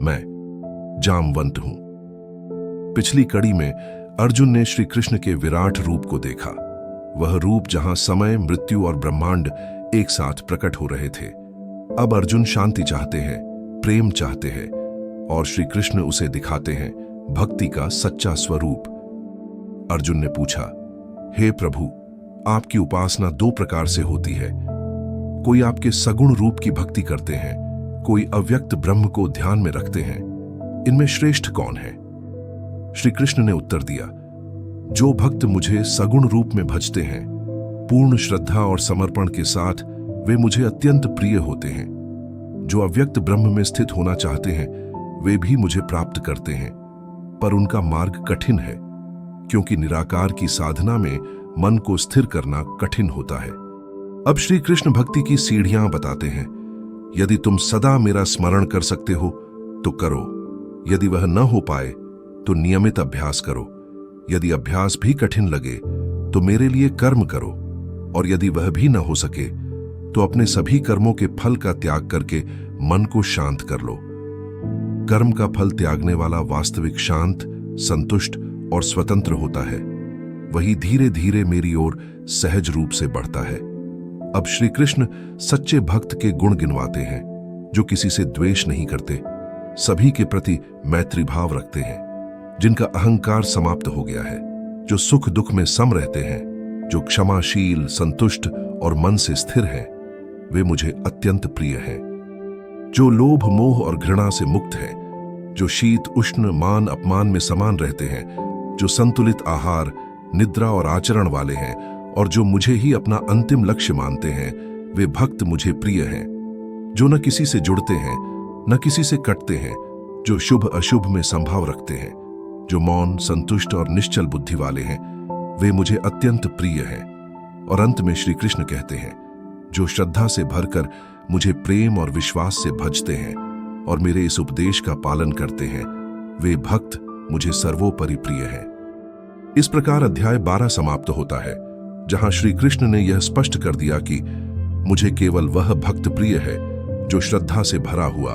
मैं जामवंत हूं। पिछली कड़ी में अर्जुन ने श्री कृष्ण के विराट रूप को देखा, वह रूप जहां समय, मृत्यु और ब्रह्मांड एक साथ प्रकट हो रहे थे। अब अर्जुन शांति चाहते हैं, प्रेम चाहते हैं और श्री कृष्ण उसे दिखाते हैं भक्ति का सच्चा स्वरूप। अर्जुन ने पूछा, हे प्रभु, आपकी उपासना दो प्रकार से होती है। कोई आपके सगुण रूप की भक्ति करते हैं, कोई अव्यक्त ब्रह्म को ध्यान में रखते हैं। इनमें श्रेष्ठ कौन है? श्री कृष्ण ने उत्तर दिया, जो भक्त मुझे सगुण रूप में भजते हैं, पूर्ण श्रद्धा और समर्पण के साथ, वे मुझे अत्यंत प्रिय होते हैं। जो अव्यक्त ब्रह्म में स्थित होना चाहते हैं, वे भी मुझे प्राप्त करते हैं, पर उनका मार्ग कठिन है, क्योंकि निराकार की साधना में मन को स्थिर करना कठिन होता है। अब श्री कृष्ण भक्ति की सीढ़ियां बताते हैं। यदि तुम सदा मेरा स्मरण कर सकते हो तो करो, यदि वह न हो पाए तो नियमित अभ्यास करो, यदि अभ्यास भी कठिन लगे तो मेरे लिए कर्म करो, और यदि वह भी न हो सके तो अपने सभी कर्मों के फल का त्याग करके मन को शांत कर लो। कर्म का फल त्यागने वाला वास्तविक शांत, संतुष्ट और स्वतंत्र होता है। वही धीरे धीरे मेरी ओर सहज रूप से बढ़ता है। अब श्री कृष्ण सच्चे भक्त के गुण गिनवाते हैं, जो किसी से द्वेष नहीं करते, सभी के प्रति मैत्री भाव रखते हैं, जिनका अहंकार समाप्त हो गया है, जो सुख दुख में सम रहते हैं, जो क्षमाशील, संतुष्ट और मन से स्थिर हैं। वे मुझे अत्यंत प्रिय हैं। जो लोभ, मोह और घृणा से मुक्त हैं, जो शीत, उष्ण, मान, अपमान में समान रहते हैं, जो संतुलित आहार, निद्रा और आचरण वाले हैं, और जो मुझे ही अपना अंतिम लक्ष्य मानते हैं, वे भक्त मुझे प्रिय हैं। जो न किसी से जुड़ते हैं, न किसी से कटते हैं, जो शुभ अशुभ में संभाव रखते हैं, जो मौन, संतुष्ट और निश्चल बुद्धि वाले हैं, वे मुझे अत्यंत प्रिय हैं। और अंत में श्री कृष्ण कहते हैं, जो श्रद्धा से भरकर मुझे प्रेम और विश्वास से भजते हैं और मेरे इस उपदेश का पालन करते हैं, वे भक्त मुझे सर्वोपरि प्रिय हैं। इस प्रकार अध्याय 12 समाप्त होता है, जहां श्री कृष्ण ने यह स्पष्ट कर दिया कि मुझे केवल वह भक्त प्रिय है जो श्रद्धा से भरा हुआ,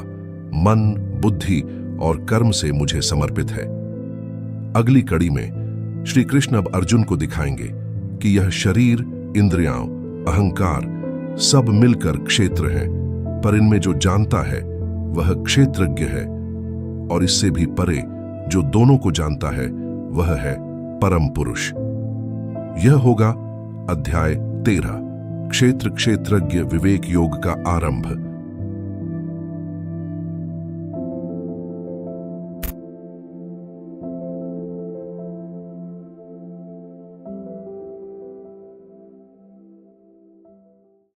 मन, बुद्धि और कर्म से मुझे समर्पित है। अगली कड़ी में श्री कृष्ण अब अर्जुन को दिखाएंगे कि यह शरीर, इंद्रियां, अहंकार सब मिलकर क्षेत्र हैं, पर इनमें जो जानता है वह क्षेत्रज्ञ है, और इससे भी परे जो दोनों को जानता है वह है परम पुरुष। यह होगा अध्याय 13, क्षेत्र क्षेत्रज्ञ विवेक योग का आरंभ।